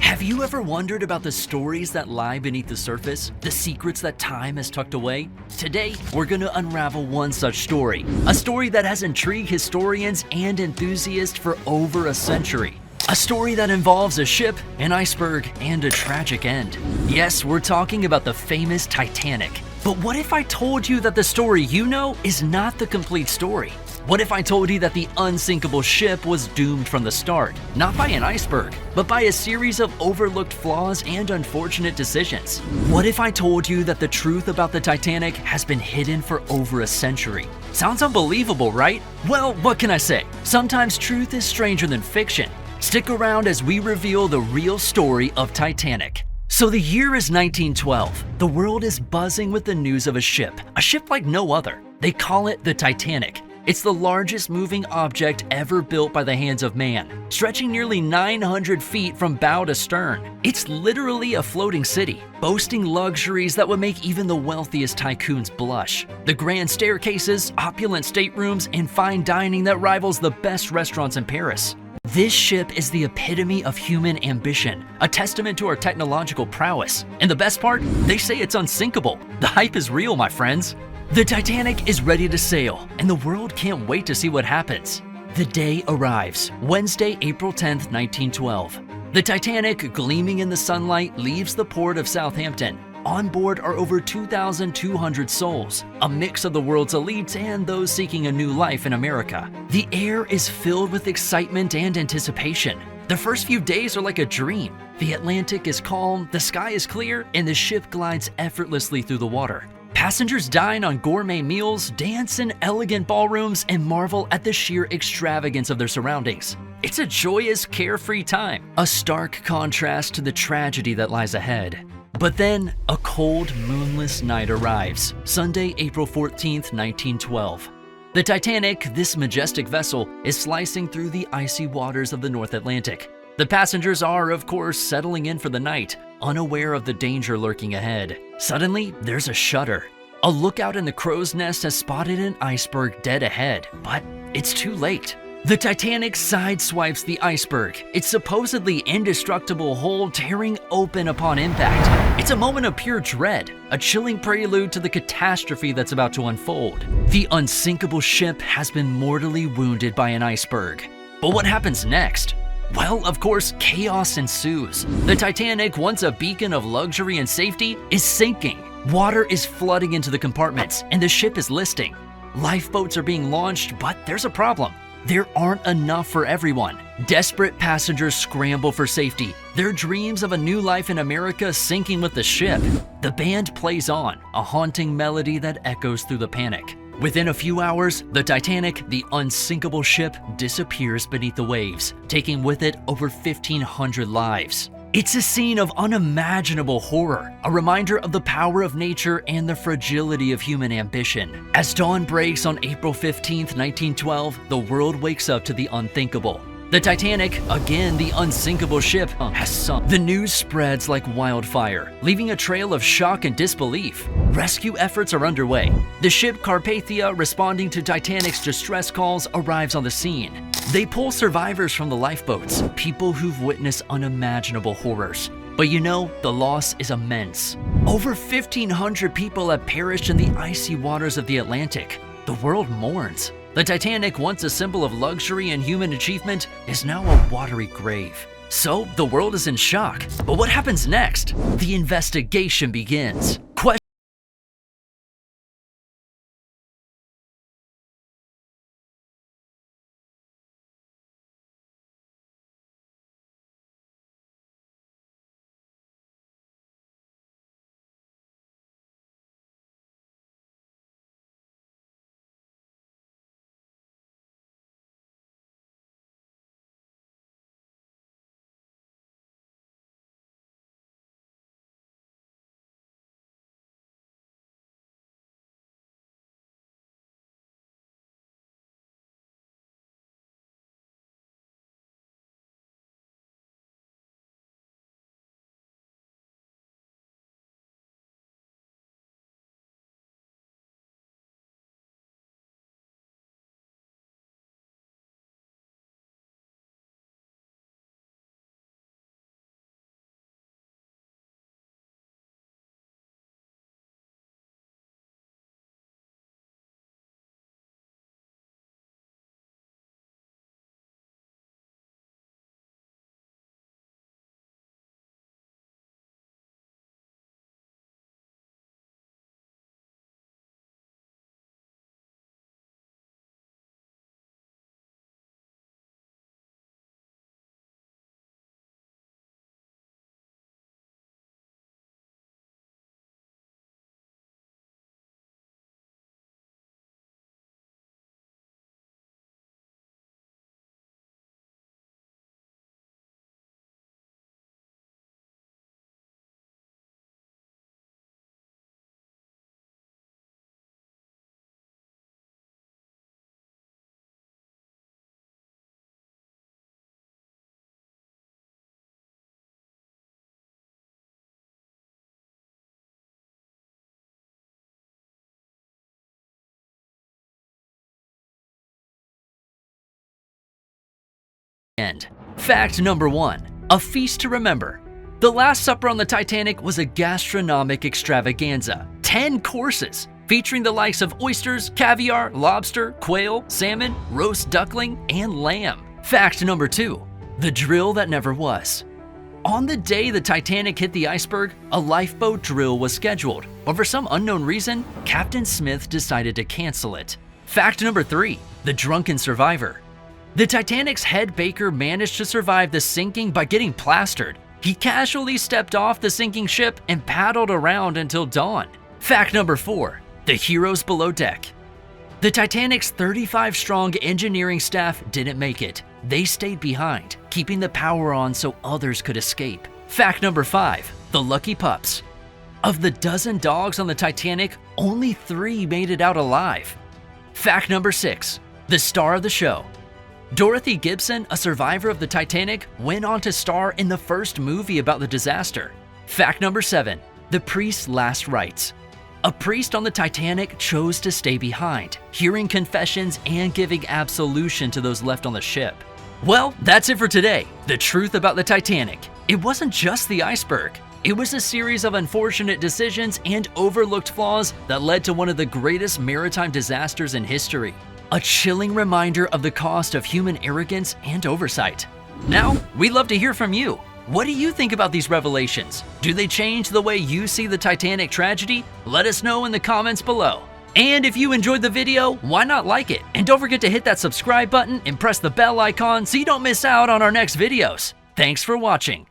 Have you ever wondered about the stories that lie beneath the surface? The secrets that time has tucked away? Today, we're gonna unravel one such story. A story that has intrigued historians and enthusiasts for over a century. A story that involves a ship, an iceberg, and a tragic end. Yes, we're talking about the famous Titanic. But what if I told you that the story you know is not the complete story? What if I told you that the unsinkable ship was doomed from the start, not by an iceberg, but by a series of overlooked flaws and unfortunate decisions? What if I told you that the truth about the Titanic has been hidden for over a century? Sounds unbelievable, right? Well, what can I say? Sometimes truth is stranger than fiction. Stick around as we reveal the real story of Titanic. So the year is 1912. The world is buzzing with the news of a ship like no other. They call it the Titanic. It's the largest moving object ever built by the hands of man, stretching nearly 900 feet from bow to stern. It's literally a floating city, boasting luxuries that would make even the wealthiest tycoons blush. The grand staircases, opulent staterooms, and fine dining that rivals the best restaurants in Paris. This ship is the epitome of human ambition, a testament to our technological prowess. And the best part? They say it's unsinkable. The hype is real, my friends. The Titanic is ready to sail, and the world can't wait to see what happens. The day arrives, Wednesday, April 10th, 1912. The Titanic, gleaming in the sunlight, leaves the port of Southampton. On board are over 2,200 souls, a mix of the world's elites and those seeking a new life in America. The air is filled with excitement and anticipation. The first few days are like a dream. The Atlantic is calm, the sky is clear, and the ship glides effortlessly through the water. Passengers dine on gourmet meals, dance in elegant ballrooms, and marvel at the sheer extravagance of their surroundings. It's a joyous, carefree time, a stark contrast to the tragedy that lies ahead. But then, a cold, moonless night arrives, Sunday, April 14th, 1912. The Titanic, this majestic vessel, is slicing through the icy waters of the North Atlantic. The passengers are, of course, settling in for the night, unaware of the danger lurking ahead. Suddenly, there's a shudder. A lookout in the crow's nest has spotted an iceberg dead ahead, but it's too late. The Titanic sideswipes the iceberg, its supposedly indestructible hull tearing open upon impact. It's a moment of pure dread, a chilling prelude to the catastrophe that's about to unfold. The unsinkable ship has been mortally wounded by an iceberg. But what happens next? Well, of course, chaos ensues. The Titanic, once a beacon of luxury and safety, is sinking. Water is flooding into the compartments, and the ship is listing. Lifeboats are being launched, but there's a problem. There aren't enough for everyone. Desperate passengers scramble for safety, their dreams of a new life in America sinking with the ship. The band plays on, a haunting melody that echoes through the panic. Within a few hours, the Titanic, the unsinkable ship, disappears beneath the waves, taking with it over 1,500 lives. It's a scene of unimaginable horror, a reminder of the power of nature and the fragility of human ambition. As dawn breaks on April 15th, 1912, the world wakes up to the unthinkable. The Titanic, again the unsinkable ship, has sunk. The news spreads like wildfire, leaving a trail of shock and disbelief. Rescue efforts are underway. The ship Carpathia, responding to Titanic's distress calls, arrives on the scene. They pull survivors from the lifeboats, people who've witnessed unimaginable horrors. But you know, the loss is immense. Over 1,500 people have perished in the icy waters of the Atlantic. The world mourns. The Titanic, once a symbol of luxury and human achievement, is now a watery grave. So, the world is in shock. But what happens next? The investigation begins. end. Fact number 1. A feast to remember. The Last Supper on the Titanic was a gastronomic extravaganza. 10 courses, featuring the likes of oysters, caviar, lobster, quail, salmon, roast duckling, and lamb. Fact number 2. The drill that never was. On the day the Titanic hit the iceberg, a lifeboat drill was scheduled, but for some unknown reason, Captain Smith decided to cancel it. Fact number 3. The drunken survivor. The Titanic's head baker managed to survive the sinking by getting plastered. He casually stepped off the sinking ship and paddled around until dawn. Fact number 4. The heroes below deck. The Titanic's 35-strong engineering staff didn't make it. They stayed behind, keeping the power on so others could escape. Fact number 5. The lucky pups. Of the dozen dogs on the Titanic, only 3 made it out alive. Fact number 6. The star of the show. Dorothy Gibson, a survivor of the Titanic, went on to star in the first movie about the disaster. Fact number 7. The priest's last rites. A priest on the Titanic chose to stay behind, hearing confessions and giving absolution to those left on the ship. Well, that's it for today. The truth about the Titanic. It wasn't just the iceberg. It was a series of unfortunate decisions and overlooked flaws that led to one of the greatest maritime disasters in history. A chilling reminder of the cost of human arrogance and oversight. Now, we'd love to hear from you. What do you think about these revelations? Do they change the way you see the Titanic tragedy? Let us know in the comments below. And if you enjoyed the video, why not like it? And don't forget to hit that subscribe button and press the bell icon so you don't miss out on our next videos. Thanks for watching.